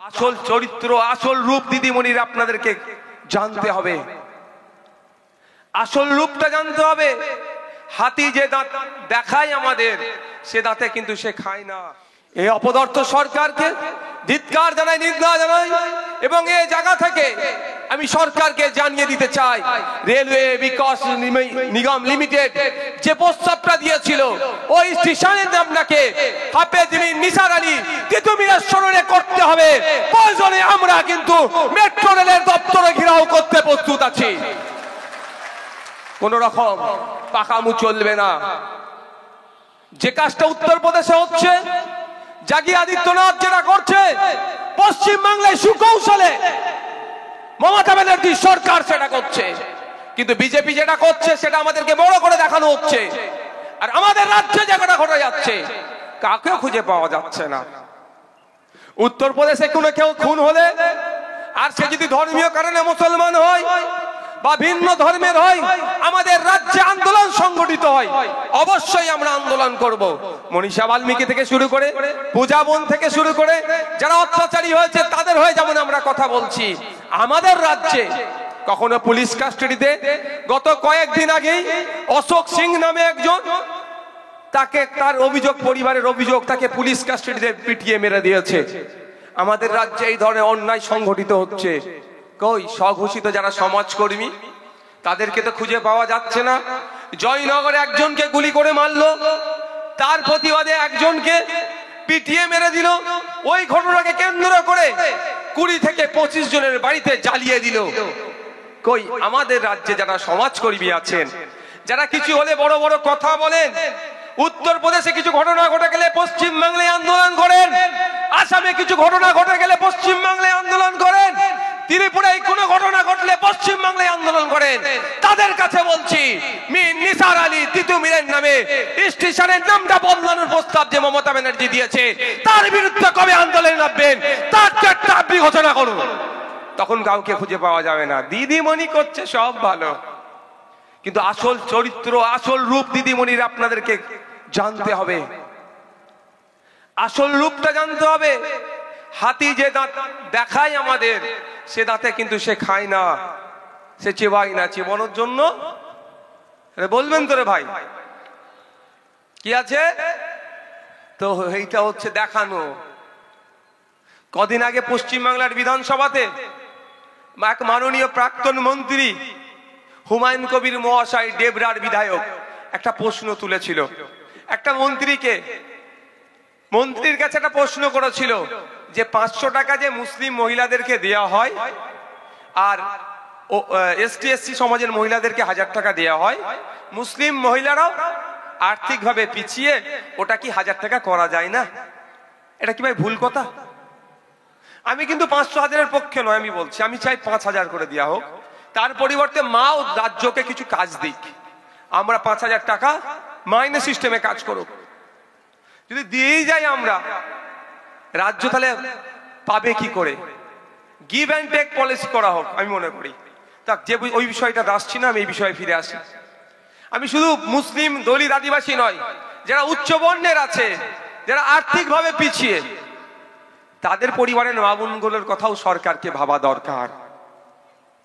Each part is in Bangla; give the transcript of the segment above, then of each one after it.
আসল চরিত্র, আসল রূপ দিদিমণির আপনাদেরকে জানতে হবে। আসল রূপটা জানতে হবে। হাতি যে দাঁত দেখায় আমাদের, সে দাঁতে কিন্তু সে খায় না। এই অপদার্থ সরকারকে ধিক্কার জানাই, নিন্দা জানাই, এবং এই জায়গা থেকে আমি সরকারকে জানিয়ে দিতে চাই, রেলওয়ে বিকাশ নিগম লিমিটেড যে প্রস্তাবটা দিয়েছিল ওই স্টেশনের নামটাকে হাফেজ নিসার আলী তিতুমিরের স্মরণে করতে হবে। প্রয়োজনে আমরা কিন্তু মেট্রো রেলের দপ্তরে ঘেরাও করতে প্রস্তুত আছি। কোন রকম পাকামু চলবে না। যে কাজটা উত্তরপ্রদেশে হচ্ছে, যোগী আদিত্যনাথ যেটা করছে, পশ্চিমবাংলায় সুকৌশলে মমতা ব্যানার্জি সরকার সেটা করছে, কিন্তু বিজেপি যেটা করছে সেটা আমাদেরকে বড় করে দেখানো হচ্ছে। আর আমাদের রাজ্যে যেটা ঘটে যাচ্ছে, কাকেও খুঁজে পাওয়া যাচ্ছে না। উত্তরপ্রদেশে কোনো কেউ খুন হলে, আর সে যদি ধর্মীয় কারণে মুসলমান হয় বা ভিন্ন ধর্মের হয়, আমাদের রাজ্যে আন্দোলন সংগঠিত হয়। অবশ্যই আমরা আন্দোলন করব। মনীষা বাল্মীকি থেকে শুরু করে, পূজা বোন থেকে শুরু করে যারা অত্যাচারী হয়েছে তাদের হয়ে যেমন আমরা কথা বলছি। আমাদের রাজ্যে কখনো পুলিশ কাস্টাডিতে, গত কয়েকদিন আগেই অশোক সিং নামে একজন, তাকে তার অভিযোগ, পরিবারের অভিযোগ, তাকে পুলিশ কাস্টাডিতে পিটিয়ে মেরে দিয়েছে। আমাদের রাজ্যে এই ধরনের অন্যায় সংগঠিত হচ্ছে। কই স্বঘোষিত যারা সমাজকর্মী, তাদেরকে তো খুঁজে পাওয়া যাচ্ছে না। জয়নগরে একজনকে গুলি করে মারলো, তার প্রতিবাদে একজনকে পিটিয়ে মেরে দিল। ওই ঘটনাকে কেন্দ্র করে 20 থেকে 25 জনের বাড়িতে জ্বালিয়ে দিল। কই আমাদের রাজ্যে যারা সমাজকর্মী আছেন, যারা কিছু হলে বড় বড় কথা বলেন, উত্তরপ্রদেশে কিছু ঘটনা ঘটে গেলে পশ্চিমবাংলায় আন্দোলন করেন, আসামে কিছু ঘটনা ঘটে গেলে পশ্চিমবাংলায় আন্দোলন করেন, ত্রিপুরায় কোনো ঘটনা ঘটলে পশ্চিমবাংলায় আন্দোলন করেন, তাদের কাছে বলছি, মীর নিসার আলী তিতুমিরের নামে স্টেশনের নামটা বদলানোর প্রস্তাব যে মমতা ব্যানার্জি দিয়েছে, তার বিরুদ্ধে কবে আন্দোলন নামবেন তার একটা আপনি ঘোষণা করুন। তখন কাউকে খুঁজে পাওয়া যাবে না। দিদিমণি করছে সব ভালো, কিন্তু আসল চরিত্র, আসল রূপ দিদিমণির আপনাদেরকে জানতে হবে। আসল রূপটা জানতে হবে। হাতি যে দাঁত দেখায় আমাদের, সে দাঁতে কিন্তু সে খায় না, সে চেবায় না। চেবানোর জন্য বলবেন তোরে ভাই কি আছে, তো এইটা হচ্ছে দেখানো। কদিন আগে পশ্চিমবাংলার বিধানসভাতে এক মাননীয় প্রাক্তন মন্ত্রী হুমায়ুন কবির মহাশয়, ডেবরার বিধায়ক, একটা প্রশ্ন তুলেছিল। একটা মন্ত্রীর কাছে একটা প্রশ্ন করেছিল যে 500 টাকা যে মুসলিম মহিলাদেরকে দেয়া হয় আর এসটি এসসি সমাজের মহিলাদেরকে 1000 টাকা দেয়া হয়, মুসলিম মহিলারাও আর্থিকভাবে পিছিয়ে, ওটা কি 1000 টাকা করা যায় না? এটা কি ভাই ভুল কথা? আমি কিন্তু 500-1000-এর পক্ষে নয়, আমি বলছি আমি চাই 5000 করে দেওয়া হোক। তার পরিবর্তে মাও রাজ্যকে কিছু কাজ দিক, আমরা 5000 টাকা মাইনে সিস্টেমে কাজ করুক। যদি দিয়েই যাই আমরা, রাজ্য তাহলে পাবে কি করে? গিভ অ্যান্ড টেক পলিসি করা হোক, আমি মনে করি। তা যে ওই বিষয়টা আসছি না, আমি এই বিষয়ে ফিরে আসি। আমি শুধু মুসলিম, দলিত, আদিবাসী নয়, যারা উচ্চ বর্ণের আছে, যারা আর্থিকভাবে পিছিয়ে, তাদের পরিবারের মা বোনগুলোর কথাও সরকারকে ভাবা দরকার,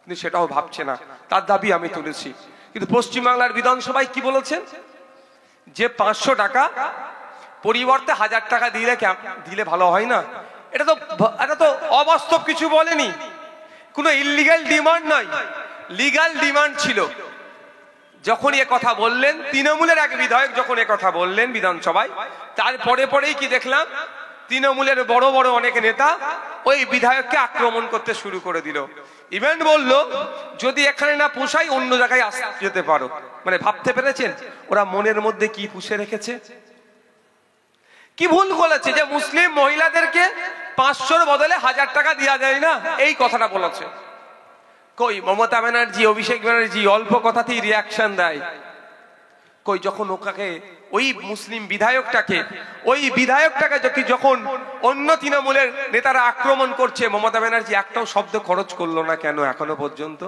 কিন্তু সেটাও ভাবছে না। তার দাবি আমি তুলেছি। কিন্তু পশ্চিমবাংলার বিধানসভায় কি বলেছেন যে 500 টাকা পরিবর্তে 1000 টাকা দিলে ভালো হয় না? এটা তো অবাস্তব কিছু বলেনি। কোনো ইলিগাল ডিমান্ড নয়, লিগাল ডিমান্ড ছিল। যখন এ কথা বললেন, তৃণমূলের এক বিধায়ক যখন এ কথা বললেন বিধানসভায়, তারপরে পরেই কি দেখলাম, তৃণমূলের বড় বড় অনেক নেতা ওই বিধায়ককে আক্রমণ করতে শুরু করে দিল। ইভেন বলল, যদি এখানে না পুষাই অন্য জায়গায় যেতে পারো। মানে ভাবতে পেরেছেন ওরা মনের মধ্যে কি পুষে রেখেছে? কি ভুল বলেছে যে মুসলিম মহিলাদেরকে 500-র বদলে 1000 টাকা দেওয়া যায় না, এই কথাটা বলেছে। কই মমতা ব্যানার্জি, অভিষেক ব্যানার্জি অল্প কথাতেই রিয়াকশন দেয়। কই যখন ওই মুসলিম বিধায়কটাকে যখন অন্য তৃণমূলের নেতারা আক্রমণ করছে, মমতা ব্যানার্জি একটাও শব্দ খরচ করলো না কেন এখনো পর্যন্ত?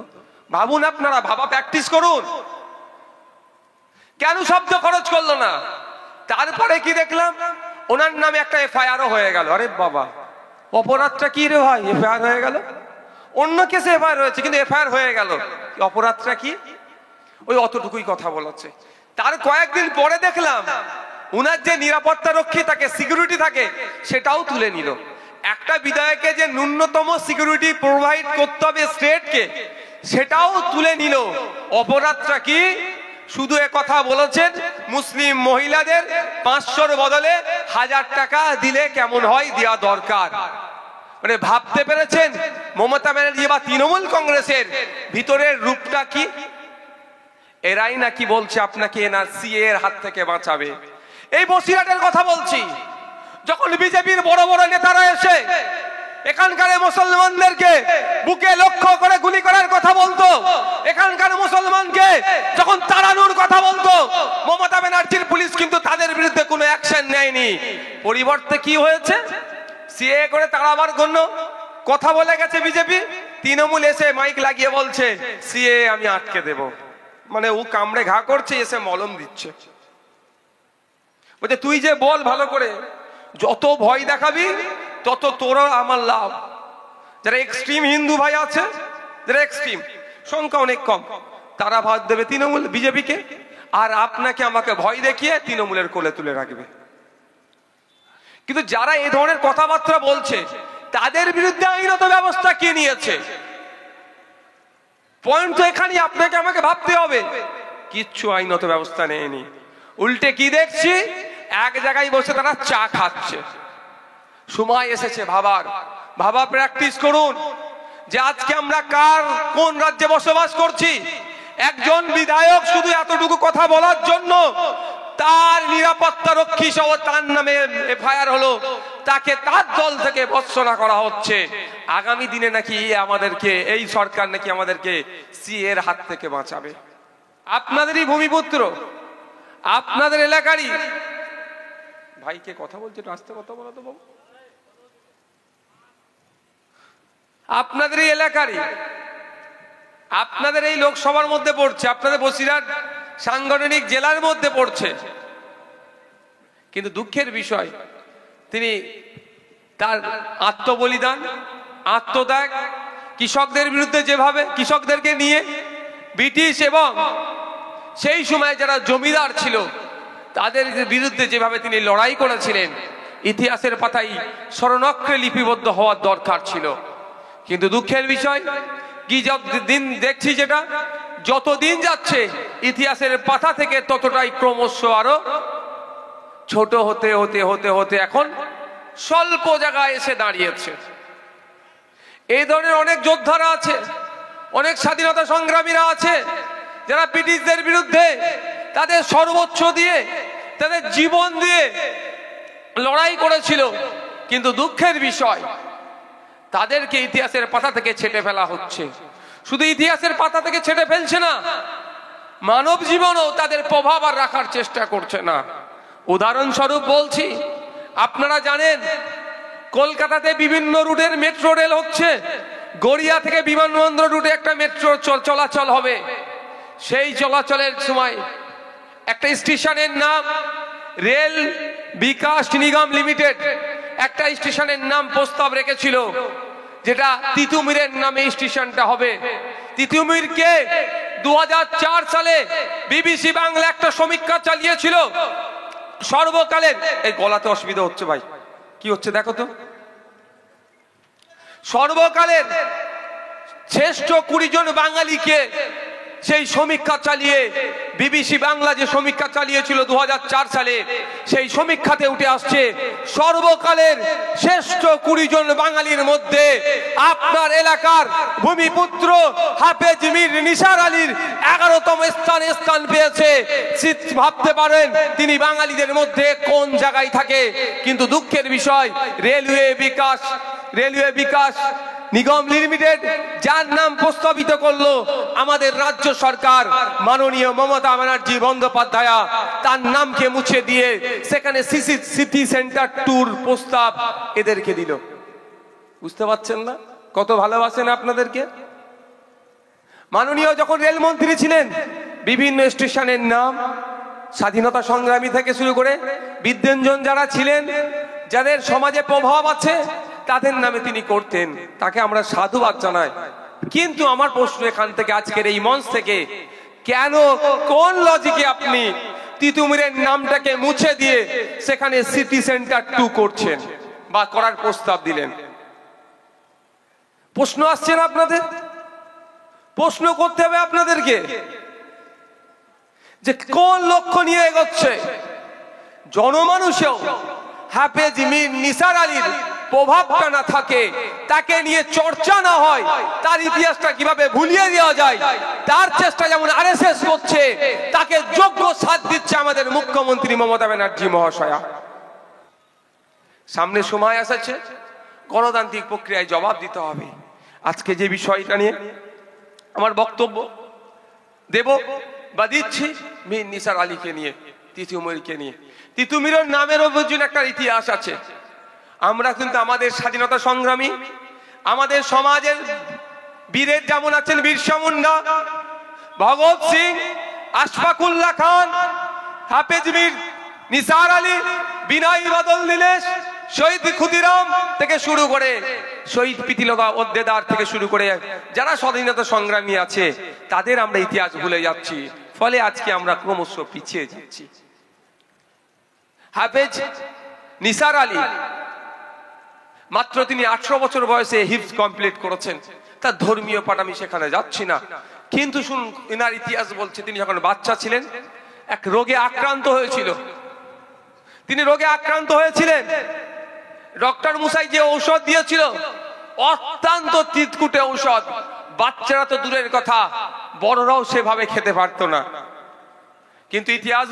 ভাবুন আপনারা, ভাবা প্র্যাকটিস করুন, কেন শব্দ খরচ করলো না? তারপরে কি দেখলাম, ওনার নামে একটা এফআইআরও হয়ে গেল। আরে বাবা, অপরাধটা কি রে ভাই? এফআইআর হয়ে গেল। অন্য কেসে এফআইআর হয়েছে, কিন্তু এফআইআর হয়ে গেল। অপরাধটা কি? ওই অতটুকুই কথা বলেছে। তার কয়েকদিন পরে দেখলাম উনার যে নিরাপত্তা রক্ষী থাকে, সিকিউরিটি থাকে, সেটাও তুলে নিল। একটা বিধায়ককে যে ন্যূনতম সিকিউরিটি প্রোভাইড করতে হবে স্টেটকে, সেটাও তুলে নিল। অপরাধটা কি? শুধু কথা বলেছেন মুসলিম মহিলাদের 500-র বদলে 1000 টাকা দিলে কেমন হয়, দেওয়া দরকার। মানে ভাবতে পেরেছেন মমতা ব্যানার্জি বা তৃণমূল কংগ্রেসের ভিতরের রূপটা কি? এরাই নাকি বলছে আপনাকে এনআরসি এর হাত থেকে বাঁচাবে। এই বসিরহাটের কথা বলছি, যখন বিজেপির বড় বড় নেতারা এসে এখানকার মুসলমানদেরকে বুকে লক্ষ্য করে গুলি করার কথা বলতো, এখানকার মুসলমানকে যখন তাড়ানোর কথা বলতো, মমতা ব্যানার্জির পুলিশ কিন্তু তাদের বিরুদ্ধে কোনো অ্যাকশন নেয়নি। পরিবর্তে কি হয়েছে? সিএ করে তাড়াবার জন্য কথা বলে গেছে বিজেপি, তৃণমূল এসে মাইক লাগিয়ে বলছে সিএ আমি আটকে দেব। মানে ও কামড়ে ঘা করছে, এসে মলম দিচ্ছে। বলছে তুই যে বল ভালো করে, যত ভয় দেখাবি তত তোর আমার লাভ। যারা এক্সট্রিম হিন্দু ভাই আছে, যারা এক্সট্রিম, সংখ্যা অনেক কম, তারা ভোট দেবে তৃণমূল বিজেপিকে, আর আপনাকে আমাকে ভয় দেখিয়ে তৃণমূলের কোলে তুলে রাখবে। কিন্তু যারা এই ধরনের কথাবার্তা বলছে তাদের বিরুদ্ধে আইনত ব্যবস্থা কে নিয়েছে? পয়েন্ট তো এখানে আপনাকে আমাকে ভাবতে হবে। কিচ্ছু আইনত ব্যবস্থা নেয়নি। উল্টে কি দেখছি, এক জায়গায় বসে তারা চা খাচ্ছে। সময় এসেছে ভাবার। ভাবা প্র্যাকটিস করুন যে আজকে আমরা কার কোন রাজ্যে বসবাস করছি। একজন বিধায়ক শুধু এতটুকু কথা বলার জন্য তার নিরাপত্তা রক্ষী সহ তার নামে এফআইআর হলো, তাকে তার দল থেকে ভৎসনা করা হচ্ছে। আগামী দিনে নাকি আমাদেরকে, এই সরকার নাকি আমাদেরকে সিএ এর হাত থেকে বাঁচাবে। আপনাদেরই ভূমিপুত্র, আপনাদের এলাকারই ভাইকে কথা বলছে, রাস্তা কথা বলা তো বাবু, আপনাদের এই এলাকারই, আপনাদের এই লোকসভার মধ্যে পড়ছে, আপনাদের বসিরহাট সাংগঠনিক জেলার মধ্যে পড়ছে। কিন্তু দুঃখের বিষয়, তিনি তার আত্মবলিদান, আত্মত্যাগ, কৃষকদের বিরুদ্ধে যেভাবে কৃষকদেরকে নিয়ে ব্রিটিশ এবং সেই সময় যারা জমিদার ছিল তাদের বিরুদ্ধে যেভাবে তিনি লড়াই করেছিলেন, ইতিহাসের পাতায় স্মরণাক্ষরে লিপিবদ্ধ হওয়ার দরকার ছিল। কিন্তু দুঃখের বিষয় কি, দিন দেখছি যেটা, যত দিন যাচ্ছে ইতিহাসের পাতা থেকে ততটাই ক্রমশ আরো ছোট হতে হতে হতে হতে এখন স্বল্প জায়গায় এসে দাঁড়িয়েছে। এই ধরনের অনেক যোদ্ধারা আছে, অনেক স্বাধীনতা সংগ্রামীরা আছে যারা ব্রিটিশদের বিরুদ্ধে তাদের সর্বোচ্চ দিয়ে, তাদের জীবন দিয়ে লড়াই করেছিল। কিন্তু দুঃখের বিষয়, তাদেরকে ইতিহাসের পাতা থেকে ছেটে ফেলা হচ্ছে। শুধু ইতিহাসের পাতা থেকে ছেটে ফেলছে না, মানব জীবনও তাদের প্রভাব আর রাখার চেষ্টা করছে না। উদাহরণস্বরূপ বলছি, আপনারা জানেন কলকাতাতে বিভিন্ন রুটের মেট্রো রেল হচ্ছে। গড়িয়া থেকে বিমানবন্দর রুটে একটা মেট্রো চলাচল হবে। সেই চলাচলের সময় একটা স্টেশনের নাম রেল বিকাশ নিগম লিমিটেড একটা স্টেশনের নাম প্রস্তাব রেখেছিল, যেটা তিতুমিরের নামে স্টেশনটা হবে। তিতুমিরকে 2004 সালে বিবিসি বাংলা একটা সমীক্ষা চালিয়েছিল। সর্বকালের, এই গলাতে অসুবিধা হচ্ছে ভাই, কি হচ্ছে দেখো তো, সর্বকালের শ্রেষ্ঠ 20 জন বাঙালিকে সেই সমীক্ষা চালিয়ে বিবিসি বাংলা যে সমীক্ষা চালিয়েছিল 2004 সালে, সেই সমীক্ষাতে উঠে আসছে সর্বকালের শ্রেষ্ঠ 20 জন বাঙালির মধ্যে আপনার এলাকার ভূমিপুত্র হাফেজ মীর নিসার আলীর 11তম স্থান পেয়েছে। ভাবতে পারেন তিনি বাঙালিদের মধ্যে কোন জায়গায় থাকে। কিন্তু দুঃখের বিষয়, রেলওয়ে বিকাশ নিগম লিমিটেড যার নাম প্রস্তাবিত করলো আমাদের রাজ্য সরকার, মাননীয় মমতা ব্যানার্জি বন্দ্যোপাধ্যায়, তার নামকে মুছে দিয়ে সেখানে সিটি সেন্টার ট্যুর প্রস্তাব এদেরকে দিল। বুঝতে পারছেন না কত ভালোবাসেন আপনাদেরকে। মাননীয় যখন রেলমন্ত্রী ছিলেন, বিভিন্ন স্টেশনের নাম স্বাধীনতা সংগ্রামী থেকে শুরু করে বিদ্যাঞ্জন যারা ছিলেন, যাদের সমাজে প্রভাব আছে, তাদের নামে তিনি করতেন, তাকে আমরা সাধুবাদ জানাই। কিন্তু আমার প্রশ্ন এখান থেকে, আজকের এই মঞ্চ থেকে, কেন, কোন লজিকে আপনি তিতুমিরের নামটাকে মুছে দিয়ে সেখানে সিটি সেন্টার 2 করছেন বা করার প্রস্তাব দিলেন? প্রশ্ন আসছে না আপনাদের? প্রশ্ন করতে হবে আপনাদেরকে যে কোন লক্ষ্য নিয়ে এগোচ্ছে। জনমানুষেও হাফেজ মীর নিসার আলীর প্রভাবটা না থাকে, তাকে নিয়ে চর্চা না হয়, তার ইতিহাসটা কিভাবে ভুলিয়ে দেওয়া যায়, তার চেষ্টা যেমন আরএসএস করছে, তাকে যোগ্য সাথ দিচ্ছে আমাদের মুখ্যমন্ত্রী মমতা ব্যানার্জি মহাশয়া। সামনে সময় এসেছে, গণতান্ত্রিক প্রক্রিয়ায় জবাব দিতে হবে। আজকে যে বিষয়টা নিয়ে আমার বক্তব্য দেব বা দিচ্ছি, মীর নিসার আলীকে নিয়ে, তিতুমিরকে নিয়ে। তিতুমিরের নামের অভিযোগ একটা ইতিহাস আছে। আমরা কিন্তু আমাদের স্বাধীনতা সংগ্রামী, আমাদের সমাজের বীরের যেমন আছেন বিরসা মুন্ডা, ভগৎ সিং, আশফাকুল্লাহ খান, হাফেজ মীর নিসার আলী, বিনয় বাদল দীনেশ, শহীদ ক্ষুদিরাম থেকে শুরু করে শহীদ প্রীতিলতা ওদ্দেদার থেকে শুরু করে যারা স্বাধীনতা সংগ্রামী আছে, তাদের আমরা ইতিহাস ভুলে যাচ্ছি। ফলে আজকে আমরা ক্রমশ পিছিয়ে যাচ্ছি। হাফেজ নিসার আলী মাত্র তিনি 18 বছর বয়সে হিফজ কমপ্লিট করেছেন। তার ধর্মীয় পাঠ আমি সেখানে যাচ্ছি না, কিন্তু শুনুন এনার ইতিহাস বলছে, তিনি যখন বাচ্চা ছিলেন এক রোগে আক্রান্ত হয়েছিল। তিনি রোগে আক্রান্ত হয়েছিলেন, ডক্টর মুসাই যে ঔষধ দিয়েছিল অত্যন্ত তিতকুটে ঔষধ, বাচ্চারা তো দূরের কথা, বড়রাও সেভাবে খেতে পারতো না। কিন্তু ইতিহাস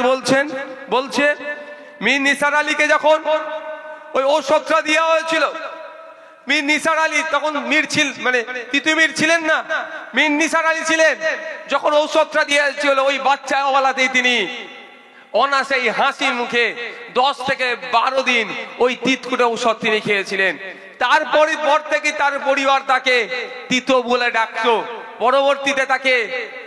বলছে মীর নিসার আলীকে যখন ওই ঔষধটা দেওয়া হয়েছিল, মীর নিসার আলী তখন তিতুমির ছিলেন না, মীর নিসার আলী ছিলেন। যখন ঔষধটা দেওয়া হয়েছিল, ওই বাচ্চা অবলাতেই তিনি অনাসেই হাসি মুখে 10 থেকে 12 দিন ওই তিতকুটে ঔষধ তিনি খেয়েছিলেন। তারপর থেকে তার পরিবার তাকে তিতো বলে ডাকতো। পরবর্তীতে তাকে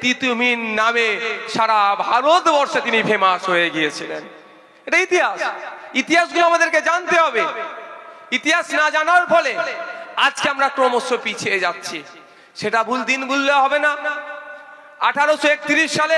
তিতুমির নামে সারা ভারতবর্ষে তিনি ফেমাস হয়ে গিয়েছিলেন। এটা ইতিহাস। ইতিহাসগুলো আমাদেরকে জানতে হবে। ইতিহাস না জানার ফলে আজকে আমরা ক্রমশ পিছিয়ে যাচ্ছি। সেটা দিন ভুললে হবে না। 1831 সালে